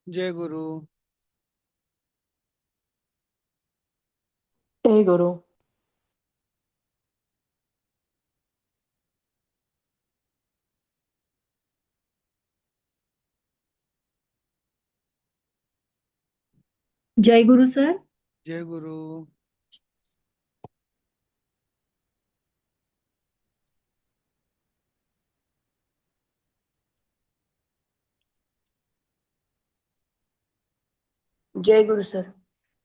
जय गुरु. जय गुरु. जय गुरु sir. जय गुरु. जय गुरु sir.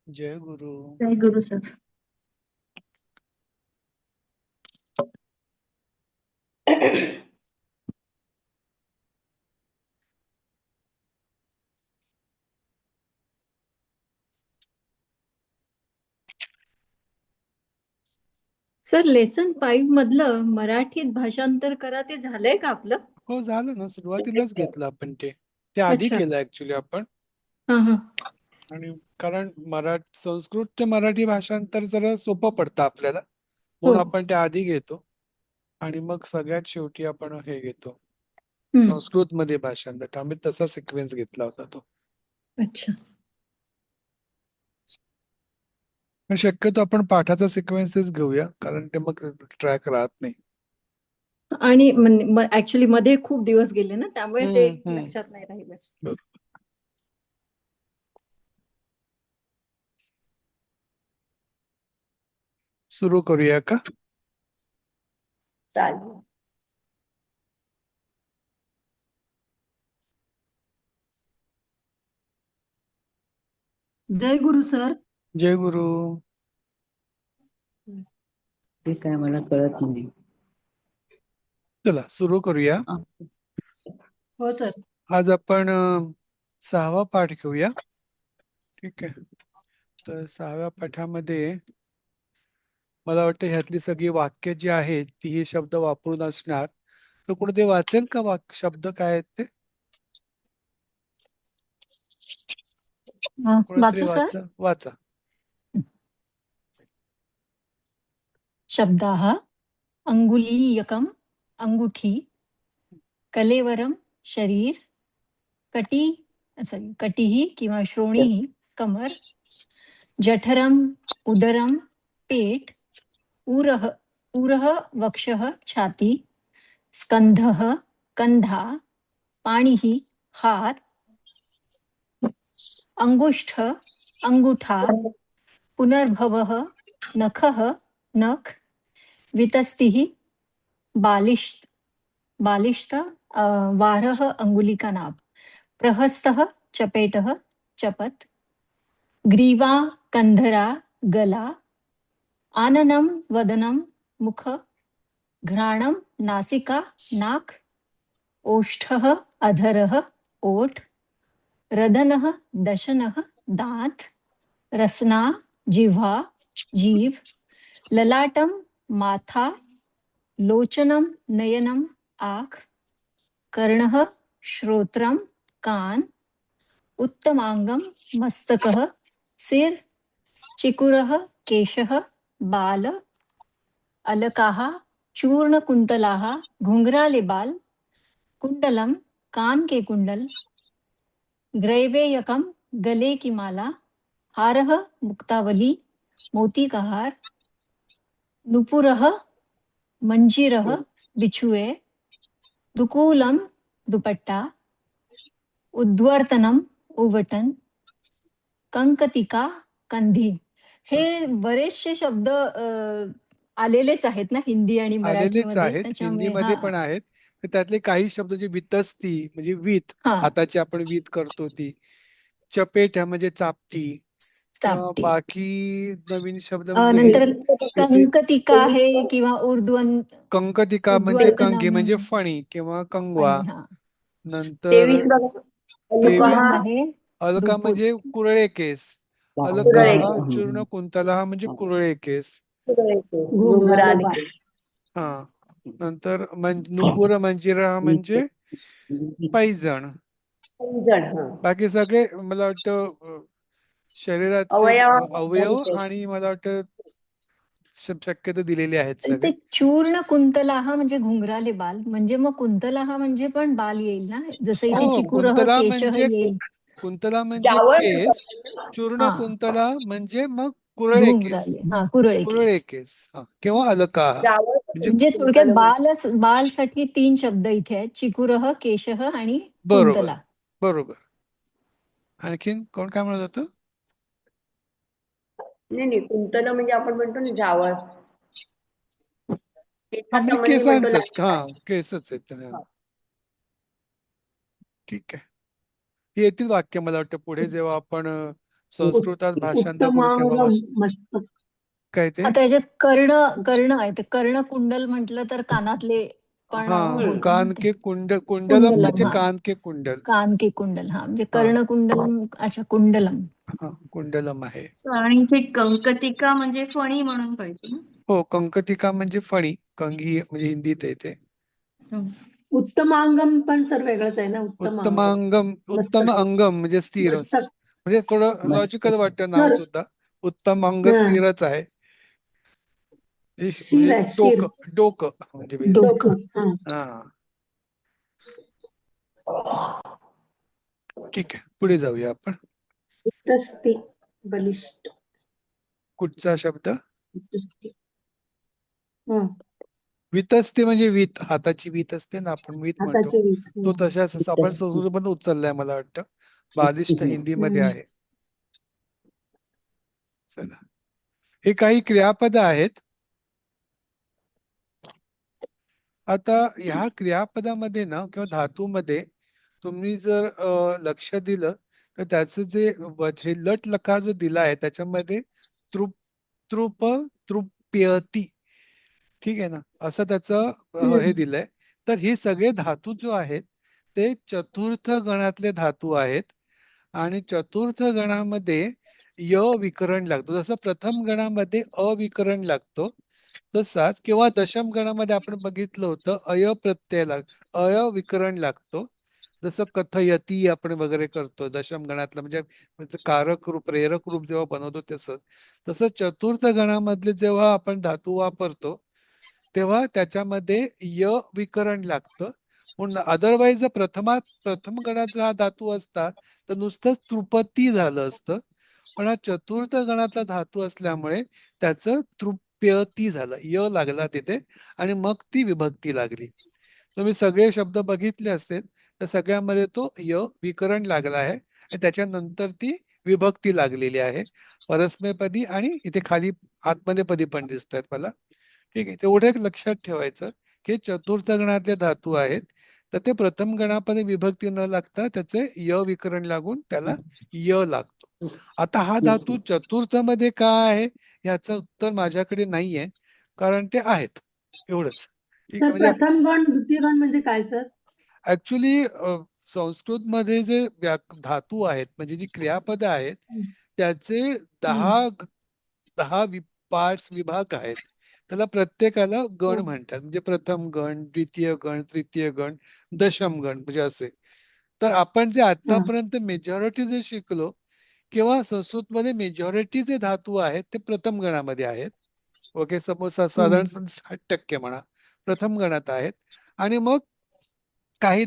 जय गुरु. जय गुरु sir. Sir lesson 5 मधलं मराठीत भाषांतर करा ते झालंय का आपलं? हो, झालं ना. सुरुवातीलाच घेतलं आपण ते आधी अच्छा. केलं ऍक्च्युली आपण. हा हा. आणि कारण संस्कृत ते मराठी भाषांतर जरा सोपं पडतं आपल्याला, हो. म्हणून आपण ते आधी घेतो आणि मग सगळ्यात शेवटी आपण हे घेतो संस्कृत मध्ये भाषांतर. त्यामुळे तसा सिक्वेन्स घेतला होता तो. अच्छा. पण शक्यतो आपण पाठाचा सिक्वेन्सेस घेऊया, कारण ते मग ट्रॅक राहत नाही. आणि ऍक्च्युली मध्ये खूप दिवस गेले ना, त्यामुळे ते लक्षात नाही राहिलं. बरोबर. सुरू करूया का? चालेल. जय गुरु सर. जय गुरु. ते काय मला कळत नाही. चला सुरू करूया. हो सर. आज आपण 6वा पाठ घेऊया. ठीक आहे. तर 6व्या पाठामध्ये मला वाटतं ह्यातली सगळी वाक्य जी आहेत ती हे शब्द वापरून असणार. तर कोणी ते वाचेल का शब्द काय आहेत ते? कोणीतरी वाचू सर. वाचा. शब्दाः अंगुलीयकम अंगुठी, कलेवरम शरीर, कटिः किंवा श्रोणीः कमर, जठरम उदरम पेट, उरः वक्षः छाती, स्कंधः कंधा, पाणिः हात, अंगुष्ठ अंगूठा, पुनर्भवः नखः नख, वितस्तिः बालिष्ठ वारः अंगुलिका नाभ, प्रहस्तः चपेटः चपत, ग्रीवा कंधरा गला, आननम वदनम मुख, घ्राणम नासिका नाक, ओष्ठः अधरः ओठ, रदनः दशनः दांत, रसना जिह्वा जीभ, ललाटम माथा, लोचनम नयनम आँख, कर्णः श्रोत्रम कान, उत्तमांगम मस्तकः सिर, चिकुरः केशः बाल, अलकाः चूर्ण कुंतलाः घुंघराले बाल, कुंडलम कान के कुंडल, ग्रैवेयकम गले की माला, हारः मुक्तावली मोती का हार, नुपुरः मंजीरः बिछुए, दुकूलम दुपट्टा, उद्वर्तनम उवटन, कंकतिका कंधी. हे बरेचसे शब्द आलेलेच आहेत ना हिंदी आणि आलेलेच मराठीमध्ये, आहेत, त्याच्यामुळे हिंदीमध्ये पण आहेत. तर त्यातले काही शब्द जे वितस्ती म्हणजे वीत, हाताची आपण वीत करतो ती, चपेट म्हणजे चापटी, किंवा बाकी नवीन शब्द म्हणजे नंतर कंकतिका आहे किंवा कंकतिका म्हणजे कंघी म्हणजे फणी किंवा कंगवा. नंतर अलका म्हणजे कुरळे केस, अलका हा चूर्ण कुंतला म्हणजे कुरळे केस. हा. नंतर नुपुर मंजिरा म्हणजे पैजण. बाकी सगळे मला वाटतं शरीराचे अवयव आणि मला वाटतं शक्यतो दिलेले आहेत सगळे. ते चूर्ण कुंतलाहा म्हणजे घुंगराले बाल, म्हणजे मग कुंतलाहा म्हणजे पण बाल येईल ना, जसं इथे चिकुरः केशः येईल. कुंतला म्हणजे जावळ केस, चूर्ण हा. कुंतला म्हणजे मग कुरळे धूम केस, झाले हा कुरळे कुरळे केस. केस किंवा अलका. जावळ म्हणजे थोडक्यात बालसाठी 3 शब्द इथे आहेत, चिकुरह, केशः आणि बरोबर कुंतला. बरोबर. आणखीन कोण काय म्हणत होतं? नाही कुंतल म्हणजे आपण म्हणतो ना जावळ, हा म्हणजे केसासंबंधी म्हणतो ना. केसांचंच, हा केसच आहेत. हा. ठीक आहे. हे येतील वाक्य मला वाटतं पुढे जेव्हा आपण संस्कृतात भाषांतर करू तेव्हा उत्तमांगम मस्तक. काय ते आता याच्यात कर्ण आहे, ते कर्ण कुंडल म्हटलं तर कानातले पण हा होतं ना कान ते. के कुंडलम कुंडलम म्हणजे हा, कान के कुंडल. कान के कुंडल हा, म्हणजे हा कर्ण कुंडलम. अच्छा, कुंडलम. हा कुंडलम आहे. आणि इथे कंकतिका म्हणजे फणी म्हणून पाहिजे ना. हो, कंकटिका म्हणजे फणी, कंगी म्हणजे हिंदीत येते. उत्तमांगम पण सर वेगळंच आहे ना. उत्तमांगम, उत्तम मस्तक. अंगम म्हणजे स्थिर, मस्तक. म्हणजे थोडं लॉजिकल वाटतं नाव सर सुद्धा. उत्तम अंग हा. स्थिरच आहे. शिर म्हणजे आहे शिर. डोकं म्हणजे basically. डोकं. हा ठीक आहे, पुढे जाऊया आपण. वितस्ते बलिष्ठ. कुठचा शब्द? वितस्ते. हं. वितस्ते म्हणजे वीत, हाताची वीत असते ना, आपण वीत म्हणतो. हाताची वीट. तो तशाच आपण वितस्ते. संस्कृत उचललाय मला वाटतं. बालिष्ठ हिंदीमध्ये आहे. चला, हे काही क्रियापद आहेत. आता ह्या क्रियापदामध्ये ना किंवा धातूमध्ये तुम्ही जर लक्ष दिलं तर त्याचं जे हे लट लकार जो दिला आहे त्याच्यामध्ये तृप तृप तृप्यती, ठीक आहे ना, असं त्याचं हे दिलंय. तर हे सगळे धातू जो आहेत ते चतुर्थ गणातले धातू आहेत. आणि चतुर्थ गणामध्ये य विकरण लागतो. जसं प्रथम गणामध्ये अविकरण लागतो तसाच, किंवा दशम गणामध्ये आपण बघितलं होतं अय प्रत्यय अय विकरण लागतो. जसं कथयती आपण वगैरे करतो दशम गणातलं, म्हणजे कारक रूप प्रेरक रूप जेव्हा बनवतो तसंच चतुर्थ गणामधले जेव्हा आपण धातू वापरतो तेव्हा त्याच्यामध्ये य विकरण लागतं. म्हणून अदरवाईज प्रथम गणाचा हा धातू असता तर नुसतंच तृपती झालं असतं. पण हा चतुर्थ गणाचा धातू असल्यामुळे त्याचं तृप्यती झालं, य लागला तिथे आणि मग ती विभक्ती लागली. तुम्ही सगळे शब्द बघितले असतील तर सगळ्यामध्ये तो य विकरण लागला आहे आणि त्याच्यानंतर ती विभक्ती लागलेली आहे परस्मैपदी, आणि इथे खाली आतमध्ये पदी पण दिसत आहेत मला. ठीक आहे, तेवढं एक लक्षात ठेवायचं की चतुर्थ गणातले धातू आहेत तर ते प्रथम गणामध्ये विभक्ती न लागता त्याचे य विकरण लागून त्याला य लागतो. आता हा धातू चतुर्थ मध्ये काय आहे याचं उत्तर माझ्याकडे नाहीये, कारण ते आहेत एवढंच. ठीक आहे, सर म्हणजे प्रथम गण द्वितीय गण म्हणजे काय सर? ऍक्च्युली संस्कृत मध्ये जे धातू आहेत म्हणजे जी क्रियापद आहेत त्याचे 10 पार्ट्स विभाग आहेत. त्याला प्रत्येकाला गण म्हणतात, म्हणजे प्रथम गण, द्वितीय गण, तृतीय गण, दशम गण म्हणजे असे. तर आपण जे आतापर्यंत मेजॉरिटी जे शिकलो किंवा संस्कृतमध्ये मेजॉरिटी जे धातू आहेत ते प्रथम गणामध्ये आहेत. ओके, साधारण 60% म्हणा प्रथम गणात आहेत. आणि मग काही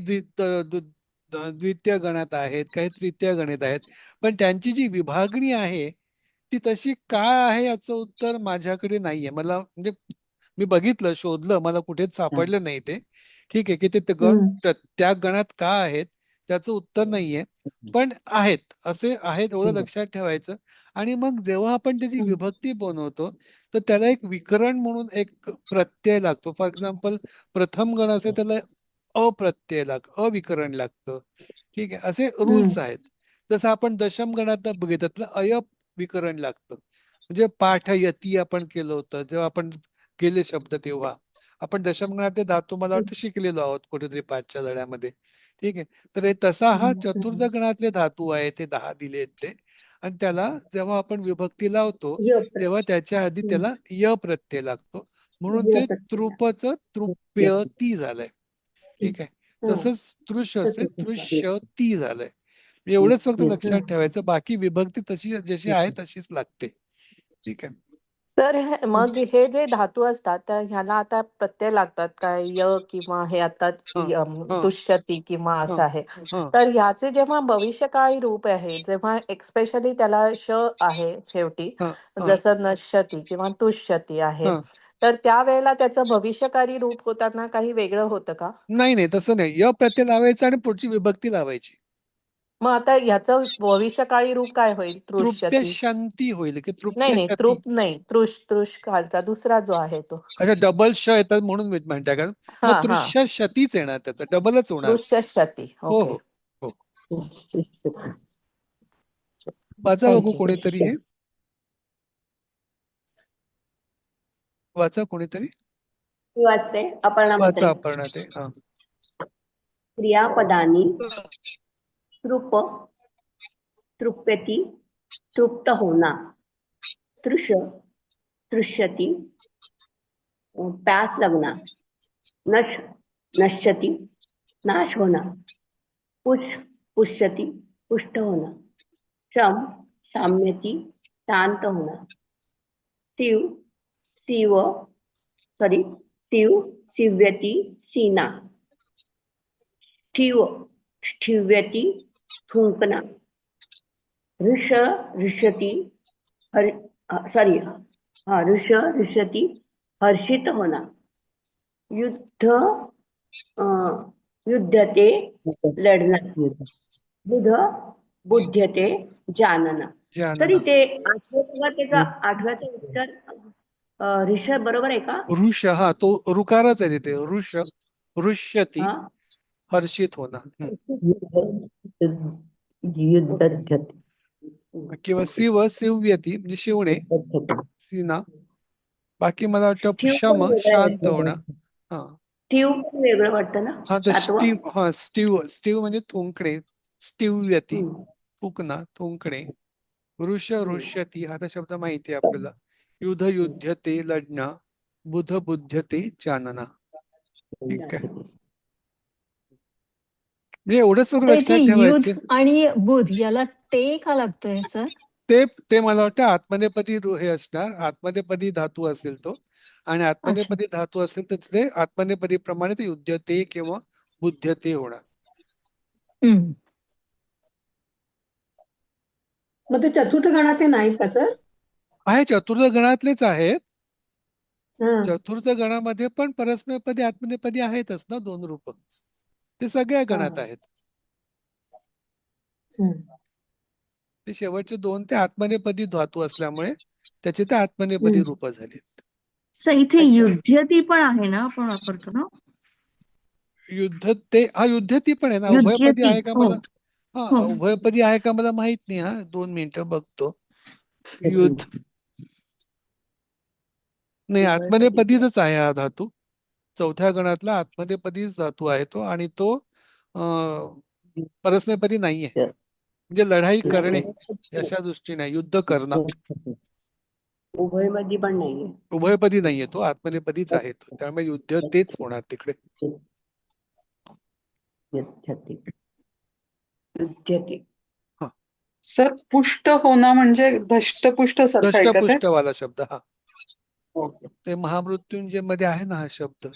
द्वितीय गणात आहेत, काही तृतीय गणित आहेत. पण त्यांची जी विभागणी आहे ती तशी काय आहे याचं उत्तर माझ्याकडे नाहीये. मला म्हणजे मी बघितलं, शोधलं, मला कुठेच सापडलं नाही ते. ठीक आहे, की ते गण त्या गणात का आहेत त्याचं उत्तर नाहीये, पण आहेत, असे आहेत एवढं लक्षात ठेवायचं. आणि मग जेव्हा आपण त्याची विभक्ती बनवतो तर त्याला एक विकरण म्हणून एक प्रत्यय लागतो. फॉर एक्झाम्पल प्रथम गण असेल त्याला अप्रत्यय अविकरण लागतं. ठीक आहे, असे रूल्स आहेत. जसं आपण दशम गणात बघितलं तर अय विकरण लागतं. म्हणजे पाठयती आपण केलं होतं जेव्हा आपण केले शब्द तेव्हा आपण दशम गणातले धातू मला वाटतं शिकलेलो आहोत कुठेतरी पाठच्या धड्यामध्ये. ठीक आहे, तर तसा हा चतुर्थ गणातले धातू आहे, ते 10 दिलेत ते. आणि त्याला जेव्हा आपण विभक्ती लावतो तेव्हा त्याच्या आधी त्याला य प्रत्यय लागतो, म्हणून ते तृपच तृप्यती झालंय. ठीक आहे, तसंच तृष असेल तृष्यती झालंय. एवढंच फक्त लक्षात ठेवायचं, बाकी विभक्ती तशी जशी आहे तशीच लागते. ठीक आहे. सर मग हे जे धातू असतात तर ह्याला आता प्रत्यय लागतात काय य किंवा हे आता हा हा तुष्यती किंवा हा असं आहे हा तर ह्याचे जेव्हा भविष्यकाळी रूप आहे जेव्हा एक्स्पेशली त्याला श आहे शेवटी हा हा जसं नश्यती किंवा तुष्यती आहे हा तर त्यावेळेला त्याचं भविष्यकारी रूप होताना काही वेगळं होतं का? नाही नाही तसं नाही य प्रत्यय लावायचा आणि पुढची विभक्ती लावायची. मग आता ह्याचं भविष्यकाळी रूप काय होईल? तृप्य तृष्यती शांती होईल की नाही तृप्य नाही शती. तृप नाही तृष खालचा दुसरा जो आहे तो अच्छा डबल श येतात म्हणून मी म्हणताय का मग हा हा तृष्य शतीच येणार त्याचं डबलच होणार. तृष्यशती हो ओके हो हो वाचा बघू थँक्यू कोणीतरी हे वाचा कोणीतरी मी वाचते अपर्णा वाचा म्हात्रे. अपर्णा ते हा क्रियापदानी तृप तृप्यती तृप्त होना तृष तृष्यती प्यास लगना नश नश्यती नाश होना पुष पुष्यती पुष्ट होना शम शाम्यती शांत होना शिव शिव सॉरी शिव शिव्यती सीना ठिव ठिव्यती थुंकना ऋष ऋषती हर सॉरी हा ऋष ऋषती हर्षित होना युद्ध युद्धते लढना बुध बुध्यते जानना. तरी जानना ते आठव्याचं उत्तर ऋषभ बरोबर आहे का? ऋष हा तो ऋकारच आहे तिथे ऋष ऋष्यती हा हर्षित होणार किंवा शिव शिव्यती म्हणजे शिवणे सीना. बाकी मला वाटतं ठिव पण शम वेगळं शांत वाटतं. होणं. हा ठिव पण वेगळं वाटतं ना हा तर सातवं. स्टीव हा स्टीव म्हणजे थुंकणे स्टीव्यती हम्म. फुकना थुंकणे ऋष ऋष्यती हा तर शब्द माहिती आहे आपल्याला. युद्ध युध्यते लढणं बुध बुध्यते जानना. ठीक आहे म्हणजे एवढंच फक्त तर इथे लक्षात ठेवायचे. युध आणि बुध याला ते का लागतोय सर? ते मला वाटतं आत्मनेपदी हे असणार आत्मनेपदी धातू असेल तो आणि अच्छा आत्मनेपदी धातू असेल तर तिथे आत्मनेपदी प्रमाणे ते युध्यते किंवा बुध्यते होणार. हम्म. मग ते चतुर्थ गणात ते नाहीत का सर? आहे चतुर्थ गणातलेच आहेत. हा चतुर्थ गणामध्ये पण परस्मैपदी आत्मनेपदी आहेतच ना दोन रूप ते सगळ्या गणात आहेत. ते शेवटचे दोन ते आत्मनेपदी धातू असल्यामुळे त्याचे ते आत्मनेपदी रूप झाले. सर इथे युध्यती पण आहे ना आपण वापरतो ना युद्ध ते हा युद्धती पण आहे ना उभयपदी आहे का हो मला हा हो उभयपदी आहे का मला माहित नाही. हा 2 मिनिटं बघतो. युद्ध नाही आत्मनेपदीच आहे हा धातू. चौथ्या गणातला आत्मनेपदीच धातू आहे तो आणि तो परस्मैपदी नाहीये म्हणजे लढाई करणे अशा दृष्टीने युद्ध करणं उभयमध्ये पण नाहीये. उभयपदी नाहीये तो आत्मनेपदीच आहे तो त्यामुळे युद्ध तेच होणार तिकडे. युध्यते. सर पुष्ट होणं म्हणजे धष्टपुष्ट सारखं आहे का ते? दष्टपुष्टवाला शब्द हा ते महामृत्युंजय मध्ये आहे ना हा शब्द.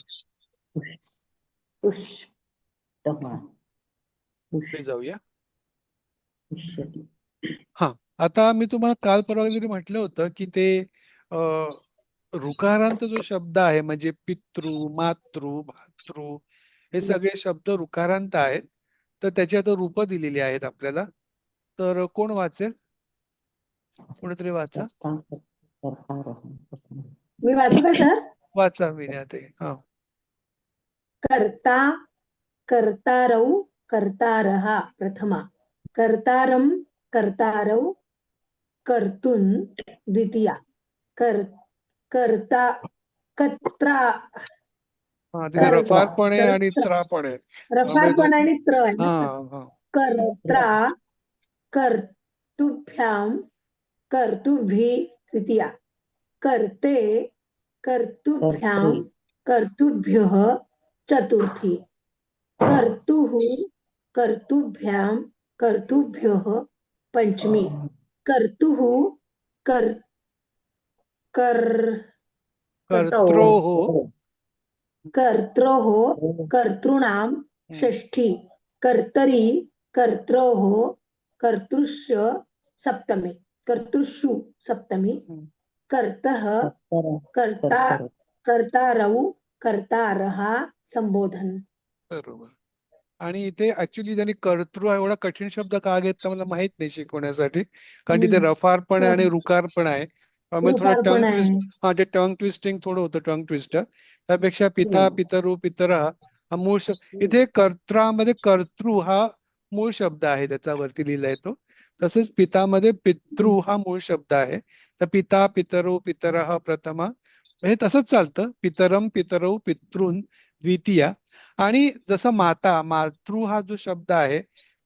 पुढे जाऊया. हा आता मी तुम्हाला काल परवा जरी म्हटलं होतं की ते ऋकारांत जो शब्द आहे म्हणजे पितृ मातृ भातृ हे सगळे शब्द ऋकारांत आहेत. तर त्याची आता रूप दिलेली आहेत आपल्याला. तर कोण वाचेल? कोणीतरी वाचा. मी वाचू का सर? वाचा विनयाते. हा कर्ता कर्तारौ कर्तारः प्रथमा कर्तारं कर्तारौ कर्तुं द्वितीया कर्ता कत्रा हा तिथे रफार पण आहे आणि कर्ता त्रा पण आहे. रफार पण आणि त्र आहे हा ना. हा कर्त्रा कर्तुभ्यां कर्तुभि तृतीया कर्ते कर्तुभ्यां कर्तुभ्यः चतुर्थी कर्तुः कर्तुभ्यां कर्तुभ्यः पंचमी कर्तुः कर कर्त्रोः कर्त्रोः कर्तॄणां षष्ठी कर्तरी कर्त्रोः कर्तृस्य सप्तमी कर्तृषु सप्तमी हम्म. कर्तः कर्ता कर्तारौ कर्तारः संबोधन. बरोबर. आणि इथे ऍक्च्युली त्यांनी कर्तृ हा एवढा कठीण शब्द का घेतला मला माहित नाही शिकवण्यासाठी, कारण तिथे रफार पण आहे आणि रुकार पण आहे. त्यामुळे थोडं रुकार पण टंग आहे. ट्विस्ट, हा ते टंग ट्विस्टिंग थोडं होतं, टंग ट्विस्टर. त्यापेक्षा पिता पितरू पितरा हा मूळ शब्द, इथे कर्त्रामध्ये कर्तृ हा मूळ शब्द आहे, त्याचा वरती लिहिलाय तो. तसेच पितामध्ये पितृ हा मूळ शब्द आहे. तर पिता पितरो पितरः प्रथमा, हे तसंच चालतं. पितरम पितरौ पितॄन् द्वितीया. आणि जसं माता मातृ हा जो शब्द आहे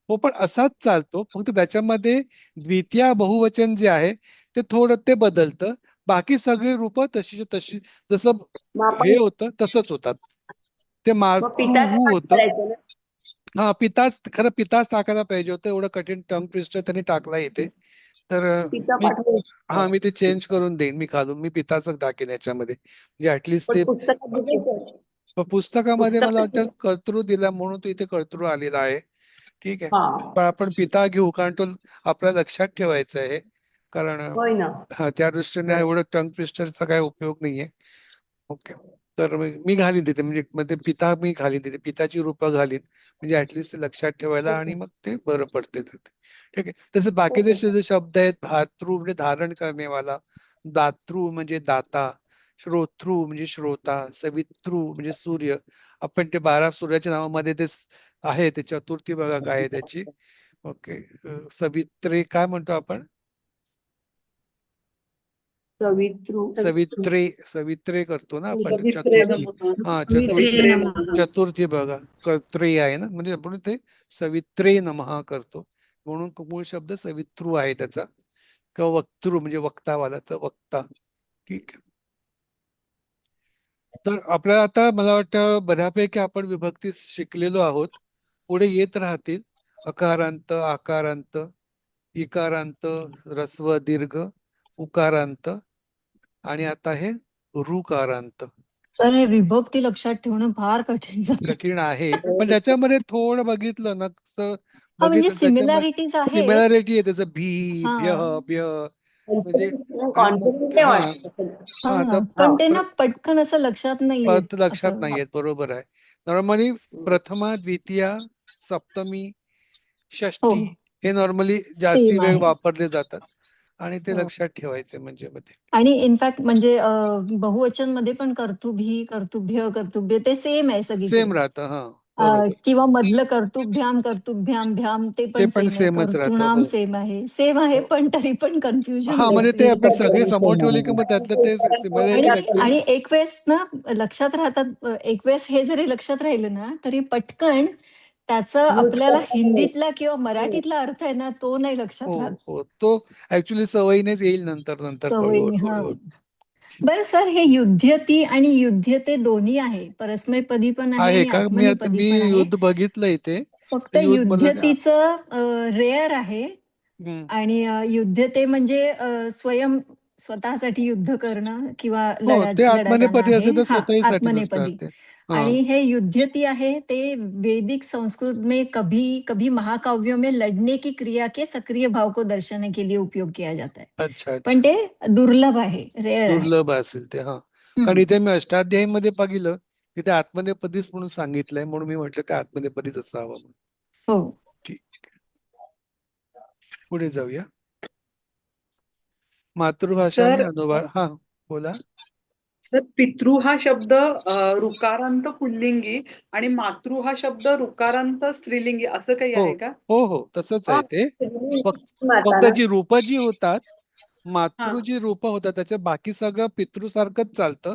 तो पण असाच चालतो, फक्त त्याच्यामध्ये द्वितीया बहुवचन जे आहे ते थोडं ते बदलतं. बाकी सगळी रूप तशी तशी जसं मग आपण हे होतं तसंच होतात. ते मग पिताच मातृहू पाठ होतं. करायचं ना. हा पिताच, खरं पिताच टाकायला पाहिजे होतं, एवढं कठीण टंग ट्विस्टर त्यांनी टाकला इथे. तर पिता मी पाठ मी ते चेंज करून देईन, मी घालून मी पिताचं टाकेन याच्यामध्ये, म्हणजे ऍटलिस्ट पण ते पुस्तकात दिसायचं. पुस्तकामध्ये मला वाटतं पुस्तकात कर्तृ दिला म्हणून तो इथे कर्तृ आलेला आहे. ठीक आहे, हा पण आपण पिता घेऊ कारण तो आपल्या लक्षात ठेवायचा आहे. कारण होय ना. हा त्या दृष्टीने एवढं टंग ट्विस्टरचा काही उपयोग नाहीये. ओके, तर मी घालीन तिथे, म्हणजे ते पिता मी घालीन तिथे, पिताची रूपं घालीन, म्हणजे ऍटलिस्ट लक्षात ठेवायला आणि मग ते बरं पडते तिथे. ठीक आहे. तसे बाकीचे जे शब्द आहेत, भातृ म्हणजे धारण करण्यावाला, दातृ म्हणजे दाता, श्रोतृ म्हणजे श्रोता, सवितृ म्हणजे सूर्य. आपण ते 12 सूर्याच्या नावामध्ये ते आहे, ते चतुर्थी बघा काय आहे त्याची. ओके, सवित्रे काय म्हणतो आपण, सवित्रे सवित्रे करतो ना आपण सवित्रे चतुर्थी. नमः. हा सवित्रे नमः. चतुर्थी बघा, कर्त्रे आहे ना, म्हणजे आपण ते सवित्रे नमः करतो, म्हणून मूळ शब्द सवितृ आहे त्याचा, किंवा वक्तृ म्हणजे वक्तावालाचा वक्ता. ठीक आहे. तर आपल्याला आता मला वाटतं बऱ्यापैकी आपण विभक्ती शिकलेलो आहोत. पुढे येत राहतील अकारांत, आकारांत, इकारांत, ऱ्हस्व दीर्घ, उकारांत, आणि आता हे ऋकारांत. तर हे विभक्ती लक्षात ठेवणं फार कठीण जातं. कठीण आहे, पण त्याच्यामध्ये थोडं बघितलं ना, कसं हा म्हणजे बघितलं त्याच्यामध्ये सिमिलॅरिटीज आहेत. सिमिलॅरिटी आहे, त्याचं भी हा भ्य भ्य म्हणजे, आणि कॉन्फिडंट हा वाटतं. हा तर पण ते ना पटकन असं लक्षात नाही येत लक्षात असं. नाहीयेत, बरोबर आहे. नॉर्मली प्रथमा, द्वितीया, सप्तमी, हो षष्ठी हे नॉर्मली जास्ती सेम वेळ आहे. वापरले जातात, आणि ते हो. लक्षात ठेवायचे म्हणजे मध्ये. आणि इनफॅक्ट म्हणजे बहुवचन मध्ये पण कर्तुभी कर्तुभ्य कर्तुभ्य ते सेम आहे सगळीकडे. सेम राहतं, हा बरोबर. किंवा मधलं कर्तुभ्याम कर्तुभ्याम भ्याम ते ते पण पण सेम आहे. सेमच राहतं, कर्तृणाम हो. सेम आहे हो. पण तरी पण कन्फ्युजन हा म्हणजे ते आपण सगळे समोर ठेवले की होतं. मग त्यातलं ते सिमिलॅरिटी आणि ऍक्च्युली. आणि एक वेळेस ना लक्षात राहतात, एक वेळेस हे जरी लक्षात राहिलं ना तरी पटकन त्याचं आपल्याला हिंदीतला किंवा मराठीतला अर्थ आहे ना तो नाही लक्षात हो राहत. हो, तो ऍक्च्युली सवयीनेच येईल नंतर नंतर सवयीने. हळूहळू हा. हळूहळू. बरं सर, हे युध्यती आणि युध्यते दोन्ही आहे, परस्मैपदी पण आहे आहे आणि का, आत्मनेपदी मी पण आहे. युद्ध बघितलं इथे. फक्त युद्ध मला युद्धतीचं रेअर आहे आणि युद्धते म्हणजे स्वतःसाठी युद्ध करणं किंवा हो, ते लढा जाणं आत्मनेपदी आहे. असेल तर हा, स्वतःसाठीच असणार आत्मनेपदी. ते. हा, आणि हे युद्धती आहे ते वैदिक संस्कृत में कभी कभी महाकाव्यों में लड़ने की क्रिया के सक्रिय भाव को दर्शाने के लिए उपयोग किया जाता है. अच्छा पण अच्छा, ते दुर्लभ आहे, रेअर आहे. दुर्लभ असेल ते. हा, कारण हम्म. इथे मी अष्टाध्यायी मध्ये बघितलं तिथे आत्मनेपदीच म्हणून सांगितलंय, म्हणून मी म्हटलं ते आत्मनेपदीच असावं म्हणून. हो. ठीक, पुढे जाऊया. मातृभाषा सर में अनुवाद. हा, बोला. सर पितृ हा शब्द ऋकारांत पुल्लिंगी आणि मातृ हा शब्द ऋकारांत स्त्रीलिंगी असं काही हो आहे का? हो हो, तसंच आहे ते. फक्त माता फक्त ना. जी रूप जी होतात, मातृ हा जी रूप होतात त्याच्या बाकी सगळं पितृ सारखंच चालतं.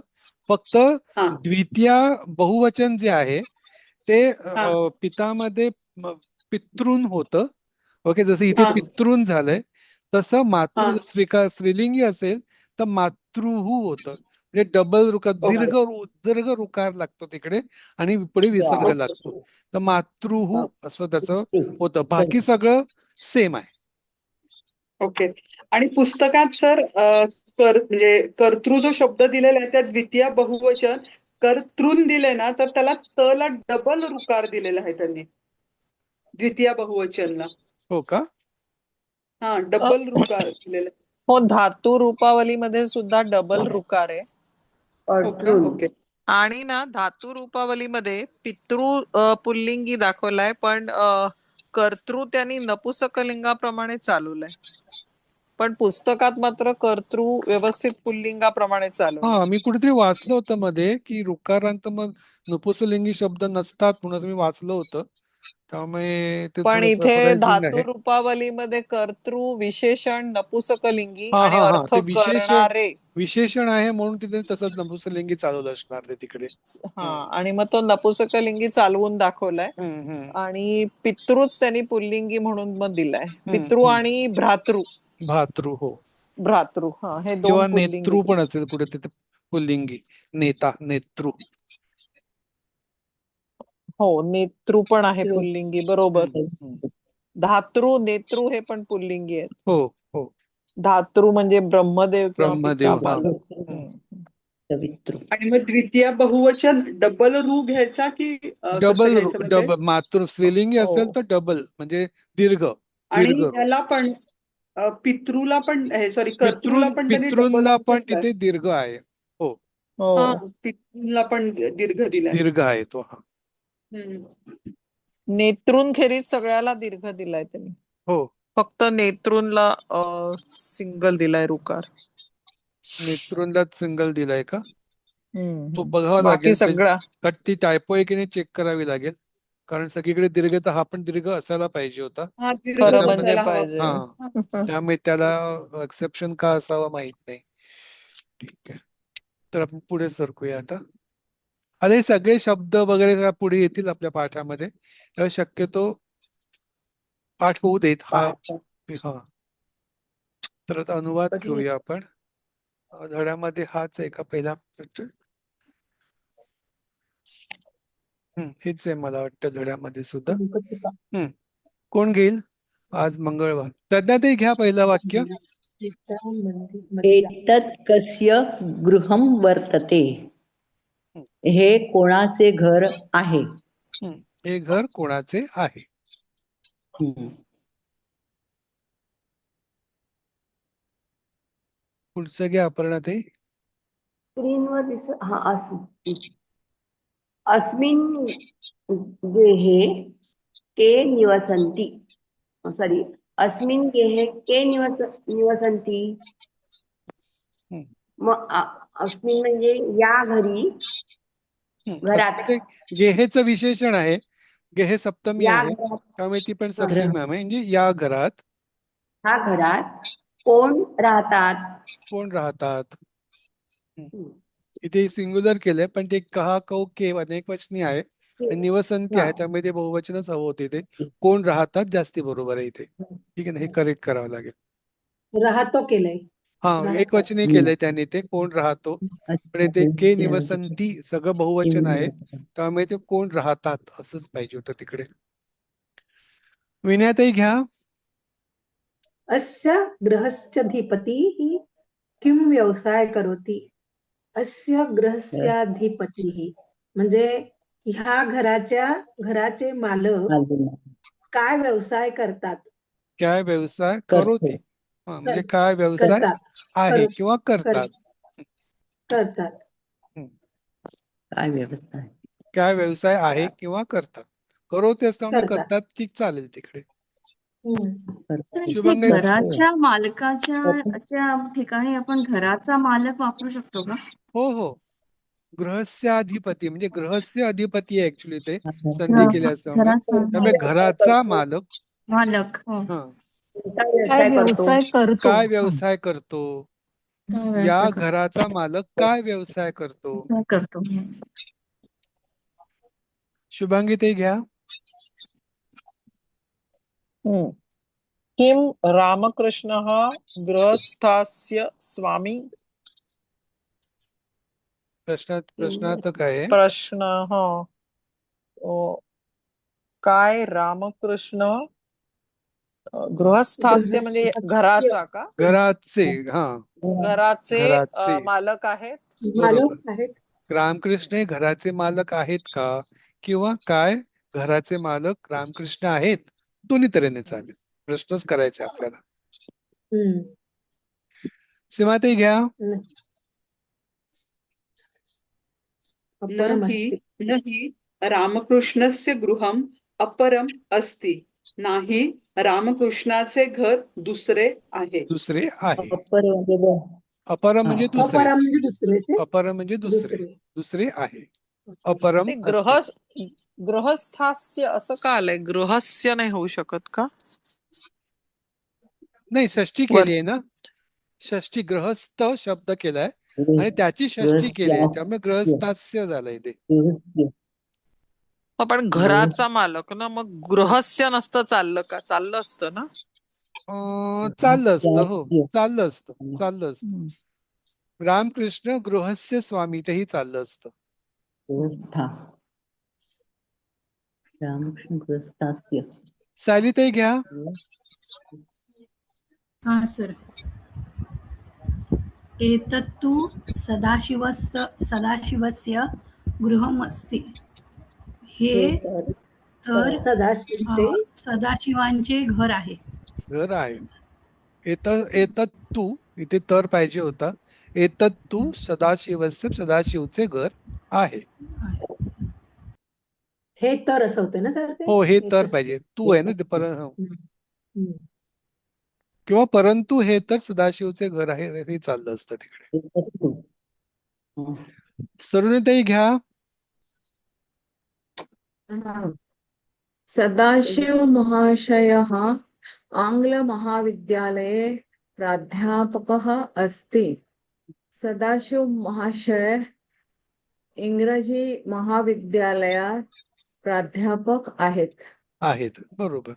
फक्त हा द्वितीया बहुवचन जे आहे ते हा पितामध्ये पितृन होतं. ओके, जसं इथे हा पितृन झालंय तसं हा. मातृ स्त्रीलिंगी असेल तर मातृहू होतं. म्हणजे डबल रुकार, ओके दीर्घ रुकार लागतो तिकडे आणि पुढे विसर्ग लागतो. तर मातृहू असं त्याचं होतं. बाकी सगळं सेम आहे. ओके. आणि पुस्तकात सर म्हणजे कर्तृ जो शब्द दिलेला आहे त्यात द्वितीय बहुवचन कर्तृन दिले ना, तर त्याला त ला डबल रुकार दिलेला आहे त्यांनी द्वितीय बहुवचनला. हो का? हा, डबल रुकार दिलेला आहे. हो, धातू रूपावलीमध्ये सुद्धा डबल रुकार आहे. हो का? ओके. आणि ना धातू रूपावलीमध्ये पितृ पुल्लिंगी दाखवलाय, पण कर्तृ त्यांनी नपुसकलिंगाप्रमाणे चालवलाय. पण पुस्तकात मात्र कर्तृ व्यवस्थित पुल्लिंगाप्रमाणे चालवलाय. हा, मी कुठेतरी वाचलं होतं मध्ये की रुकारांत मग नपुंसकलिंगी शब्द नसतात म्हणून मी वाचलं होतं. त्यामुळे ते पण थोडं इथे सरप्रायझिंग धातू आहे. रूपावलीमध्ये कर्तृ विशेषण नपुसकलिंगी हा आणि हा हा, अर्थ ते विशेषण करणारे. विशेषण आहे म्हणून तिथे तसंच नपुंसकलिंगी चालवलं असणार ते तिकडे. हा, आणि मग तो नपुसकलिंगी चालवून दाखवलाय. हम्म, हम्म. आणि पितृच त्यांनी पुल्लिंगी म्हणून मग दिलाय. पितृ हम्म. आणि भ्रातृ. भातृ, हो. भ्रातृ, हा, हे दोन किंवा पुल्लिंगी नेतृ पण असेल कुठे तिथे पुल्लिंगी. नेता, नेतृ. हो, नेतृ पण आहे पुल्लिंगी, बरोबर. हम्म. धातृ, नेतृ हे पण पुल्लिंगी आहेत. हो हो. धातृ म्हणजे ब्रह्मदेव किंवा ब्रह्मदेव, पिता हा. मालक. आणि मग द्वितीय बहुवचन डबल रू घ्यायचा की कसं डबल घ्यायचं म्हणजे? डबल मातृ स्त्रीलिंगी हो. असेल तर डबल म्हणजे दीर्घ आणि दीर्घ. याला पण पितृला पण सॉरी कर्तृला पण त्यांनी डबल पितृंला पण घेतलाय. तिथे दीर्घ आहे. हो, हा, हो, पितृला पण दीर्घ दिलाय. दीर्घ आहे तो. हा. हम्म. नेतृंखेरीज सगळ्याला दीर्घ दिलाय त्यांनी. हो, फक्त नेतृंला सिंगल दिलाय रुकार. नेतृंलाच सिंगल दिलाय का? तो हम्म. बघावा बाकी लागेल. सगळा कारण ती टायपो आहे की नाही चेक करावी लागेल. कारण सगळीकडे दीर्घ, तर हा पण दीर्घ असायला पाहिजे होता. हा, दीर्घ खरं त्याच्यामध्ये म्हणजे असायला हवा. पाहिजे. हा, त्यामुळे त्याला एक्सेप्शन का असावं माहित नाही. ठीक आहे, तर आपण पुढे सरकूया आता. आता हे सगळे शब्द वगैरे पुढे येतील आपल्या पाठामध्ये, तर शक्यतो पाठ होऊ देत. हा हा, तर आता अनुवाद घेऊया आपण. धड्यामध्ये हाच आहे का पहिला? हेच आहे मला वाटतं धड्यामध्ये सुद्धा. कोण घेईल आज? मंगळवार. प्रज्ञाताई घ्या पहिलं वाक्य. एतत् कस्य गृहं वर्तते. हे कोणाचे घर आहे? हे घर कोणाचे आहे? पुढचं घ्या अपर्णाताई. स्क्रीनवर अस्मिन् गेहे के निवसन्ति. सॉरी, अस्मिन् गेहे के निवसन्ति. मग अस्मिन् म्हणजे या घरी, घरात. गेहेचं विशेषण आहे. गेहे सप्तमी या आहे, घरात, त्यामुळे ती पण सप्तमी आहे. म्हणजे या घरात. ह्या घरात कोण राहतात? कोण राहतात? इथे सिंग्युलर केलंय, पण ते कहा कौ के अनेक वचनी आहे. निवसंती आहे, त्यामुळे ते बहुवचनच हवं होते. ते कोण राहतात जास्ती बरोबर आहे इथे. ठीक आहे ना, हे करेक्ट करावं लागेल. राहतो केलंय. हा, एक वचनी केलंय त्याने, ते कोण राहतो. पण ते के निवसंती सगळं बहुवचन आहे, त्यामुळे ते कोण राहतात असंच पाहिजे होतं तिकडे. विनयाताई घ्या. अस्य गृहस्याधिपतिः किं व्यवसाय करोति? अस्य गृहस्याधिपतिः म्हणजे ह्या घराचे मालक काय व्यवसाय करतात? काय व्यवसाय करोती. म्हणजे काय व्यवसाय आहे किंवा करतात. काय व्यवसाय? काय व्यवसाय आहे किंवा करतात. करोते असल्यामुळे करतात की चालेल तिकडे. तर इथे शुभंगाई. घराच्या मालकाच्या ठिकाणी आपण घराचा मालक वापरू शकतो का? हो हो, गृहस्य अधिपती म्हणजे गृहस्य अधिपती आहे ऍक्च्युली ते संधी केल्यामुळे. त्यामुळे घराचा मालक. मालक. हो. हा, काय व्यवसाय करतो? काय व्यवसाय करतो. या घराचा मालक काय व्यवसाय करतो? करतो. शुभांगी घ्या. किम रामकृष्णः गृहस्थस्य स्वामी. प्रश्नार्थ काय आहे? प्रश्न काय रामकृष्ण गृहस्थास्य म्हणजे घराचा का? घराचे. हा, घराचे मालक आहेत. मालक आहेत. रामकृष्ण हे घराचे मालक आहेत का, किंवा काय घराचे मालक रामकृष्ण आहेत, दोन्ही तऱ्हेने चालेल. प्रश्नच करायचे आपल्याला. हम्म. सीमाताई घ्या. अपरम नहि अस्ति. नहि रामकृष्णस्य गृहम अपरम अस्ति. नाही रामकृष्णाचे घर दुसरे आहे. दुसरे आहे. अपर म्हणजे अपरम म्हणजे दुसरे. अपरम म्हणजे दुसरे. अपरम म्हणजे दुसरे. दुसरे आहे. अपरम ते अस्ति. गृहस्थास्य असं का आलंय? गृहस्य नाही होऊ शकत का? नाही, षष्ठी केली आहे ना. षष्ठी गृहस्थ शब्द केलाय आणि त्याची षष्ठी केली आहे, त्यामुळे गृहस्थास्य झालंय ते. पण घराचा मालक ना, मग गृहस्य नसतं चाललं का? चाललं असतं ना. चाललं असतं. हो, चाललं असतं. रामकृष्ण गृहस्य स्वामी, तेही चाललं असतं. रामकृष्ण गृहस्थास्य. सायलीताई घ्या. हा सर. एतत्तु सदाशिवस्य गृहमस्ति. हे तर सदाशिवांचे घर आहे. घर आहे. एतत्तु इथे तर पाहिजे होता. एतत्तु सदाशिवस्य, सदाशिवचे घर आहे. हे तर असं होतं ना सर ते. हो, हे तर पाहिजे. तू आहे ना ते किंवा परंतु हे तर सदाशिवचे घर आहे, हे चाललं असतं तिकडे. सरुणीताई घ्या. सदाशिव महाशयः आङ्ग्लमहाविद्यालये प्राध्यापकः अस्ति. सदाशिव महाशय इंग्रजी महाविद्यालयात प्राध्यापक आहेत. बरोबर.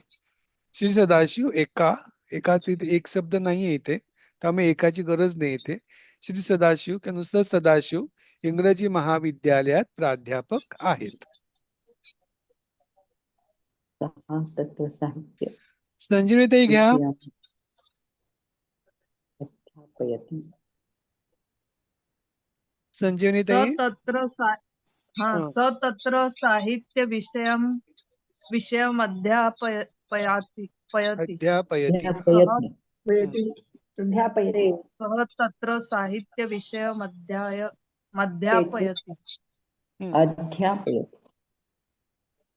श्री सदाशिव एकाच इथे एक शब्द नाहीये इथे, त्यामुळे एकाची गरज नाही इथे. श्री सदाशिव किंवा नुसतं सदाशिव इंग्रजी महाविद्यालयात प्राध्यापक आहेत. तत्व साहित्य. संजीवनीताई घ्या. संजीवनीताई. तत्र साहित्य विषयमध्यापयति. तत्र साहित्य विषयमध्यापयति.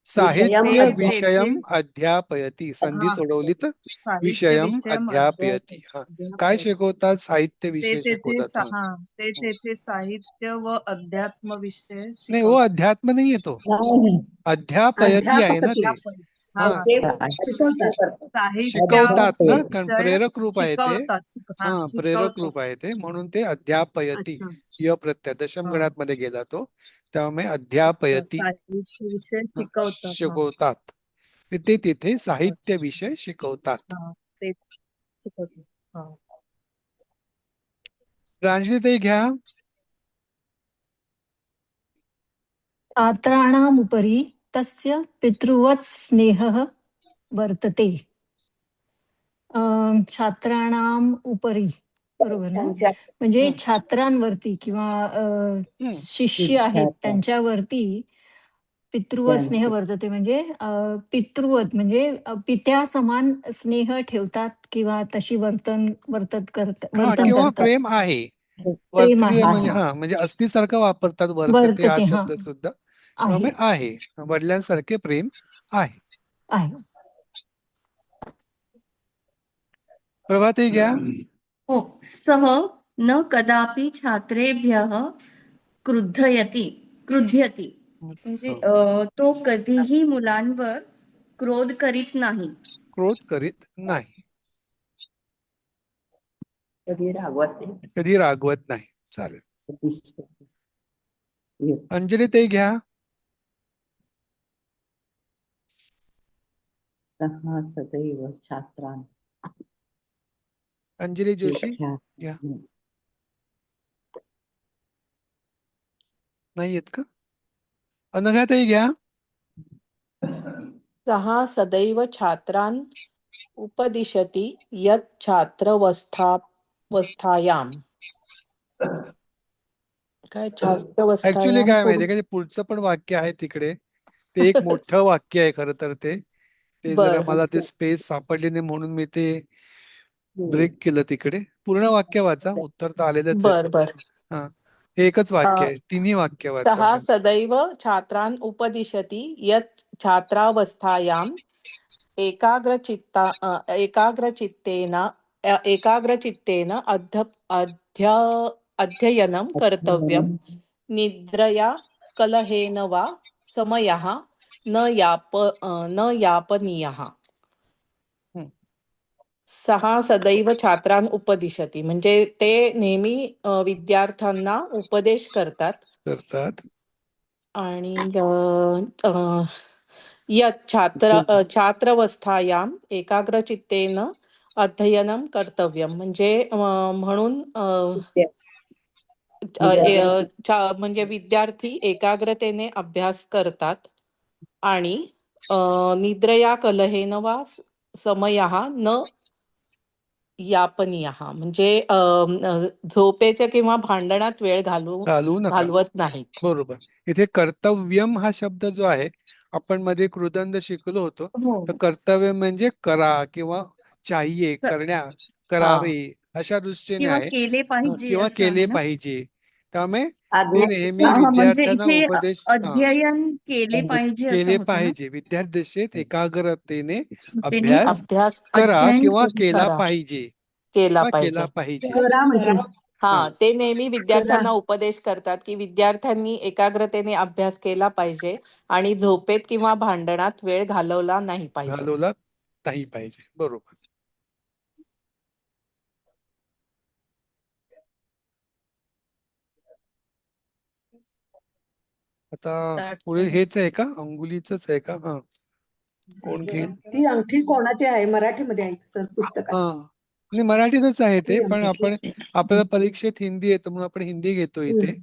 साहित्य विषयम अध्यापयति. संधी सोडवली तर विषयम अध्यापयति. काय शिकवतात? साहित्य विषय शिकवतात. ते साहित्य व अध्यात्म विषय. नाही, वो अध्यात्म नाहीये, तो अध्यापयति आहे ना ते. शिकवतात ना, कारण प्रेरक रूप आहे ते. प्रेरक रूप आहे ते, म्हणून ते अध्यापयति. य प्रत्यय दशम गणात मध्ये गेला तो, त्यामुळे अध्यापयति शिकवतात. ते तिथे साहित्य विषय शिकवतात. रांजलीताई घ्या. छात्राणाम् उपरि तस्य पितृवत् स्नेहः वर्तते. छात्राणाम् उपरि, बरोबर ना? म्हणजे छात्रांवरती किंवा शिष्य आहेत त्यांच्यावरती पितृवत स्नेह वर्तते. म्हणजे पितृवत म्हणजे पित्या समान स्नेह ठेवतात किंवा तशी वर्तन किंवा करतात. प्रेम आहे. प्रेम आहे म्हणजे अस्थिसारखं वापरतात वर्तते हा शब्द सुद्धा. आहे, वडिलांसारखे प्रेम आहे. प्रभाताई घ्या. हो. सह न कदापि छात्रेभ्यः क्रुध्यति. म्हणजे तो कधीही मुलांवर क्रोध करीत नाही. कधी रागवत नाही. चालेल. अंजलीताई घ्या. सदैव छात्रान्. अंजली जोशी घ्या. नाही येत का? अनघाताई घ्या. सः सदैव छात्रान् उपदिशति यत् छात्रावस्था वस्थायाम काय ऍक्च्युली छात्रावस्थायाम काय माहितीये का, ते पुढचं पण वाक्य आहे तिकडे, ते एक मोठं वाक्य आहे खरं तर ते जरा बर मला ते स्पेस सापडले नाही म्हणून मी ते हम्म. ब्रेक केलं तिकडे. पूर्ण वाक्य वाचा, उत्तर तर आलेलंच आहे बर बर हा, हे एकच वाक्य अ, आहे, तिन्ही वाक्य वाचा. सः सदैव छात्रान् उपदिशति यत् छात्रावस्थायाम् एकाग्रचित्तेन अध्ययनं कर्तव्यं निद्रया कलहेन वा समयः न यापनीयः. हम्म. सहा सदैव छात्रान् उपदिशती म्हणजे ते नेहमी विद्यार्थ्यांना उपदेश करतात आणि यत् छात्रावस्थायाम् एकाग्रचित्तेन अध्ययनं कर्तव्यं म्हणजे म्हणून म्हणजे विद्यार्थी एकाग्रतेने अभ्यास करतात आणि निद्रया कलहेन वा समयः न यापनीयः म्हणजे झोपेच्या किंवा भांडणात वेळ घालवू नका, घालवत नाहीत. बरोबर. इथे कर्तव्यम हा शब्द जो आहे, आपण मध्ये कृदंत शिकलो होतो, तर कर्तव्य म्हणजे करा किंवा चाहिए, करावे अशा दृष्टीने किंवा आहे, केले पाहिजे किंवा असं केले आहे ना. पाहिजे. त्यामुळे ते आज्ञा नेहमी म्हणजे विद्यार्थ्यांना इथे उपदेश अध्ययन केले पाहिजे असं केले होतं ना. पाहिजे, विद्यार्थ्याशी एकाग्रतेने त्यांनी अभ्यास करा अध्ययन किंवा केला करा. पाहिजे केला केला पाहिजे. पाहिजे. करा म्हणजे हा, ते नेहमी करा. विद्यार्थ्यांना उपदेश करतात की विद्यार्थ्यांनी एकाग्रतेने अभ्यास केला पाहिजे आणि झोपेत किंवा भांडणात वेळ घालवला नाही पाहिजे. घालवला नाही पाहिजे, बरोबर. आता पुढे हेच आहे का, अंगुलीच आहे का? हा, कोण घेईल? ती अंगठी कोणाची आहे? मराठीमध्ये आहे सर पुस्तकात. हा, नाही मराठीतच आहे ते, ती पण अंगठी. आपल्याला परीक्षेत हिंदी येतं म्हणून आपण हिंदी घेतो इथे.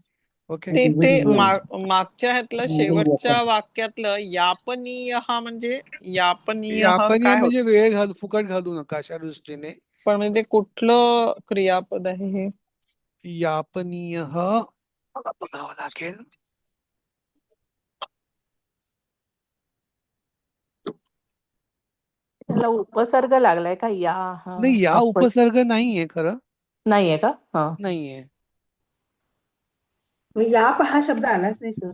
ओके. ते मागच्या ह्यातलं शेवटच्या वाक्यातलं यापनीय हा म्हणजे यापनीय हा यापनीय काय म्हणजे होत? वेळ फुकट घालू नका अशा दृष्टीने. पण म्हणजे कुठलं क्रियापद आहे हे? यापनीय मला बघावं लागेल. त्याला उपसर्ग लागलाय का? नाही, या उपसर्ग नाहीये खरं. नाहीये का? हा, नाहीये. याप हा शब्द आलाच नाही सर.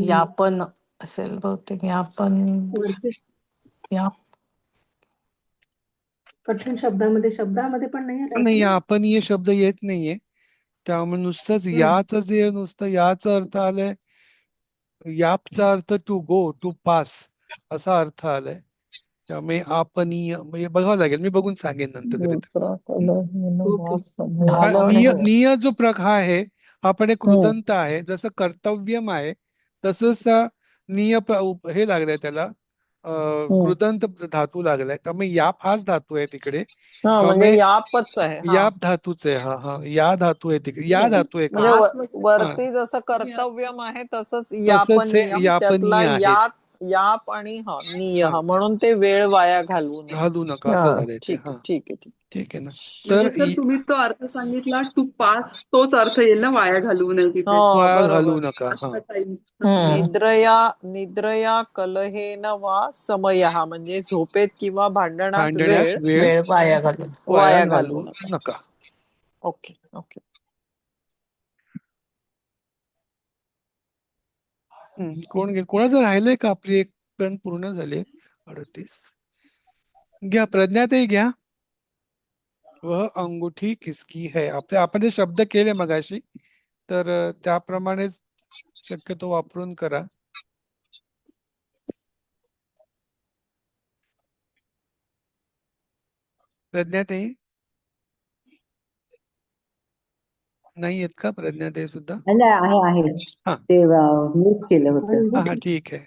यापन असेल बहुतेक. कठीण शब्दामध्ये पण नाही आला नाही, ना? यापनीय शब्द येत नाहीये, त्यामुळे नुसतंच याच जे नुसतं याचा अर्थ आलाय, यापचा earth to go, to pass असा अर्थ आलाय. त्यामुळे आपनीय म्हणजे बघावं लागेल, मी बघून सांगेन नंतर निय जो प्रकार आहे हा पण एक कृदंत आहे, जसं कर्तव्यम आहे तसंच निय हे लागलंय त्याला, कृदंत धातू लागलाय, त्यामुळे याप हाच धातू आहे तिकडे. म्हणजे यापच आहे. याप धातूच आहे. हा, या धातू आहे तिकडे, या धातू आहे म्हणजे वरती जसं कर्तव्यम आहे तसंच यापनीयम, त्यातला याप आणि निय म्हणून ते वेळ वाया घालवू नका असं झालंय. ठीक आहे ना. तर तुम्ही तो अर्थ सांगितला टू पास, तोच अर्थ येईल ना, वाया घालवू नये तिथे. वाया घालवू नका. निद्रया कलहेन वा समयः म्हणजे झोपेत किंवा भांडणात वेळ वाया घालवू नका. ओके. कोणाचं राहिलंय का? आपली एक टर्न पूर्ण झाली. 38 घ्या, प्रज्ञाताई घ्या. वह अंगूठी किसकी है. आपण जे शब्द केले मगाशी, तर त्याप्रमाणेच शक्यतो वापरून करा. प्रज्ञाताई नाही येत का? प्रज्ञाताई सुद्धा आहे ते म्यूट केलं होतं. हा, ठीक आहे.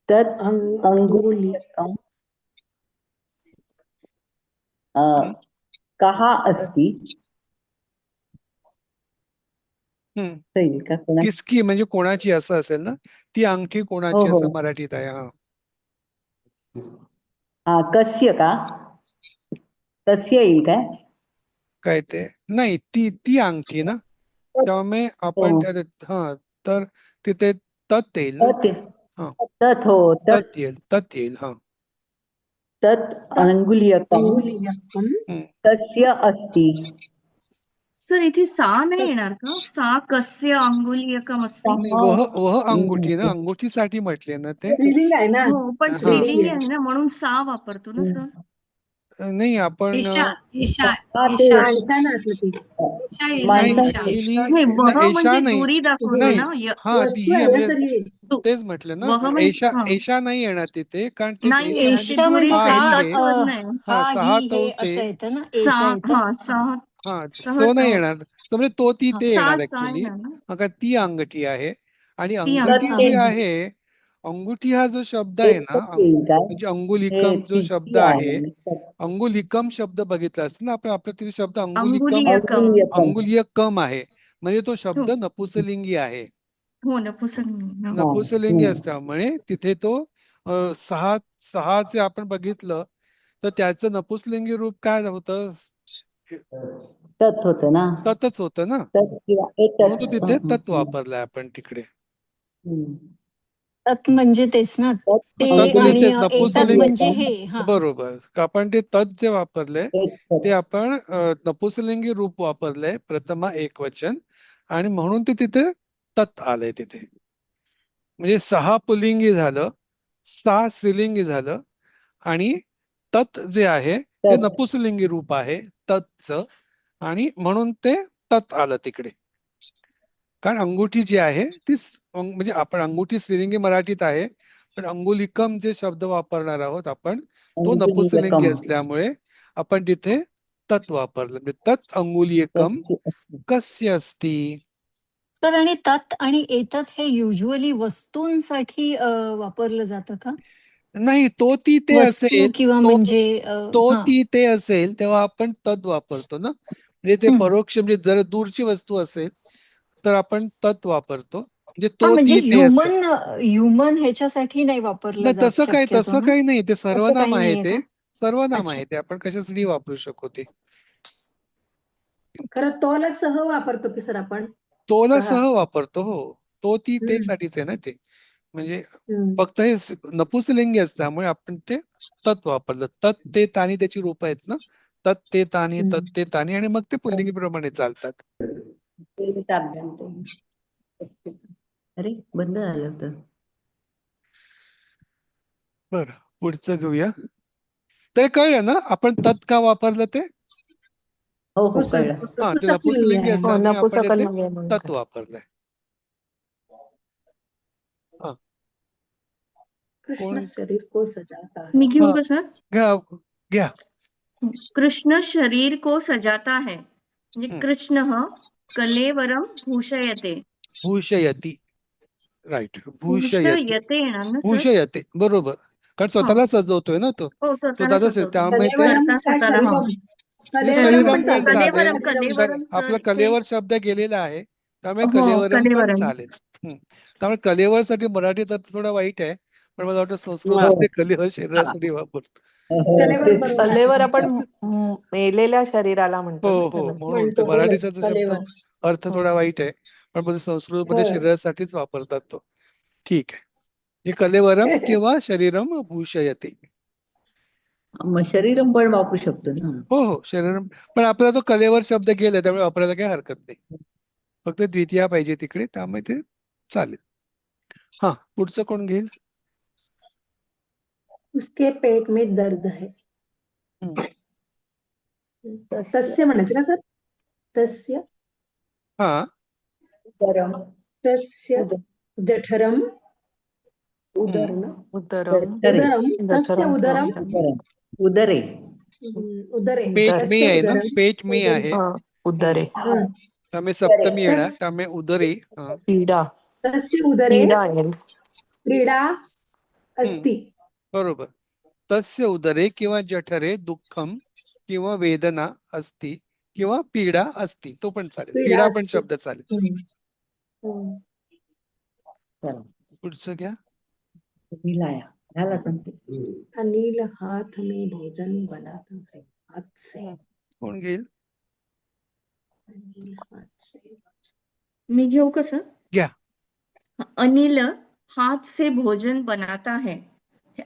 तर अंगुली कहा अस्ति किसकी म्हणजे कोणाची असं असेल ना, ती अंगठी कोणाची असं मराठीत आहे. कस्य का? तस्य येईल काय? काय ते नाही, ती अंगठी ना, त्यामुळे आपण हा, तर तिथे तत् येईल ना. हा, तत् हो तत् येईल हा. तत् अंगुलीयकम तस्य अस्ति. सर इथे सा नाही येणार का? सा कस्य अंगुलीयकम अस्ति? वह अंगुठी ना, अंगुठीसाठी म्हटले ना ते. स्त्रीलिंग आहे ना. हो, पण हा. स्त्रीलिंगी आहे ना, म्हणून सा वापरतो ना सर. नाही आपण ईशा ईशा हा, ते ईशा माणसानं असलं ते. ईशा येईल ना, नाही, ईशा. ऍक्च्युली नाही, वह एशा म्हणजे नाही, दुरी दाखवतो नाही ना. हा, ती वस्तू ही आहे ना म्हणजे सर ही. तेच म्हटलं ना, वह म्हणजे एशा हा. एशा नाही येणार तिथे, कारण ते नाही एशा येणार, म्हणजे ते एशा दुरी म्हणजे हा हा ही हे तत्वज्ञ आहे. हा हा, सहा ही तो हे ते असं येतं ना, सा एशा येतं. हा सा हा, सह सो नाही सह येणार. So म्हणजे तो ती हा. ते सा येणार सा ऍक्च्युली. येणार ना. मग ती अंगठी आहे. आणि ती अंगठी हा. जी आहे, अंगुठी हा जो शब्द आहे ना, येईल काय? म्हणजे हे अंगुलिकम जो शब्द ती आहे, आहे. अंगुलिकम शब्द बघितला असता ना आपण, आपला तिथे शब्द अंगुलिकम अंगुलीयकम. अंगुलियकम आहे, म्हणजे तो हो शब्द नपुंसकलिंगी आहे. हो, नपुंसकलिंगी. हो. नपुंसकलिंगी असल्यामुळे तिथे तो सहा जे आपण बघितलं, तर त्याचं नपुंसकलिंगी रूप काय होतं? तत् होतं ना. ततच होतं ना, तत् किंवा म्हणून तो एकच. तिथे तत् वापरलाय आपण तिकडे. तत् म्हणजे तेच ना, ते तत् म्हणजे आणि तेच येतात नपुंसकलिंगी, म्हणजे हे. हा. बरोबर. आपण ते तत् जे वापरलंय ते आपण नपुंसकलिंगी रूप वापरलंय, प्रथमा एकवचन, आणि म्हणून ते तिथे तत् आलंय तिथे. म्हणजे सहा पुल्लिंगी झालं, सहा स्त्रीलिंगी झालं, आणि तत् जे आहे ते नपुंसकलिंगी रूप आहे तत्चं, आणि म्हणून ते तत् आलं तिकडे. कारण अंगुठी जी आहे ती म्हणजे आपण अंगुठी स्त्रीलिंगी मराठीत आहे, पण अंगुलिकम जे शब्द वापरणार आहोत आपण, तो नपुंसकलिंगी असल्यामुळे आपण तिथे तत् वापरलं. म्हणजे तत् अंगुलिकम कस्य अस्ति. तर आणि तत् आणि एतत् हे युजली वस्तूंसाठी वापरलं जातं का? नाही, तो ती ते वस्तू असेल, किंवा तो म्हणजे तो हा. ती ते असेल तेव्हा आपण तत् वापरतो ना. म्हणजे ते परोक्ष, म्हणजे जर दूरची वस्तू असेल तर आपण तत् वापरतो. म्हणजे हा, तो म्हणजे ती ते असेल. ह्युमन ह्याच्यासाठी नाही वापरलं नाही, जात शक्यतो तसं ना? काही नाही, ते असं सर्वनाम काही आहे, नाहीये ते का? सर्वनाम अच्छा. आहे, ते आपण कशासाठी वापरू शकतो ते. खरं तोला सह वापरतो की सर आपण. तोला सहा. सह वापरतो. हो, तो ती ते हम्म. साठीच आहे ना ते. म्हणजे हम्म. फक्त हे नपुंसकलिंगी असल्यामुळे आपण ते तत् वापरलं. तत् ते तानी त्याची रूप आहेत ना, तत् ते तानी, तत् ते तानी, आणि मग ते पुल्लिंगी प्रमाणे चालतात. अरे बंद झालं होतं. बरं, पुढचं घेऊया. तर कळलं ना आपण तत् का वापरलं ते? हो हो हो सर. कळलं. हा, ते नपुंसकलिंगी नपुंसकलिंगी आहे. हो, असल्यामुळे आपण ते नपुंसकलिंगी आहे म्हणून तत् काय. वापरलंय. हा, कृष्ण कोण? शरीर को सजाता है. मी घेऊ हा, का सर? घ्या. कृष्ण शरीर को सजाता है, म्हणजे कृष्ण कलेवरम भूषयते. भूषयती, राईट. भूषयती, भूषयते येणार ना सर? भूषयते, बरोबर. कारण हा. स्वतःला सजवतोय ना तो. हो, तो स्वतःला दादा सजवतो. त्यामुळे ते कलेवरम करता काय स्वतःला. हा. शरीरम. म्हणजे कलेवरम शरीरम पण पण चालतं. चालेल. कलेवरम सर आपला इथे. कलेवर शब्द गेलेला आहे, त्यामुळे हो, कलेवरम पण कलेवरम. चालेल. त्यामुळे कलेवर साठी मराठीत अर्थ थोडा वाईट आहे, पण मला वाटतं संस्कृतात ते कलेवर शरीरासाठी वापरतो. कलेवर बरोबर आहे. कलेवर आपण मेलेल्या शरीराला म्हणतो ना हो, त्याला. म्हणून ते म्हणतो हो मराठीचा जो शब्द कलेवर. अर्थ थोडा वाईट आहे, पण संस्कृतमध्ये हो. शरीरासाठीच वापरतात तो. ठीक आहे. हे कलेवरम किंवा शरीरम भूषयते. मग शरीरम पण वापरू शकतो ना. हो, शरीरम, पण आपल्याला तो कलेवर शब्द गेला त्यामुळे वापरायला काही हरकत नाही. फक्त द्वितीया पाहिजे तिकडे, त्यामुळे ते चालेल. हा, पुढचं कोण घेईल? उसके पेट में दर्द है. तस्य म्हणायचं ना सर? तस्य हा, तस्य जठरम उदरम उदरम, तस्य उदरम उदरे. उदरे पेट मी तस्य आहे ना, उदरम पेट मी आहे, उदरे, त्यामुळे सप्तमी येणार, त्यामुळे उदरे. पीडा, तस्य उदरे पीडा येईल. पीडा अस्ति. बरोबर. तस्य उदरे किंवा जठरे दुःखम किंवा वेदना असती किंवा पीडा असती, तो पण चालेल. पीडा पण अस्ति. शब्द चालेल. पुढचं घ्या. मिलाया झाला सांगते. अनिल हाथ में भोजन बनाता है. हाथ से कोण घेईल? अनिल हाथ से मी घेऊ का सर? घ्या. अनिल हाथ से भोजन बनाता है. हे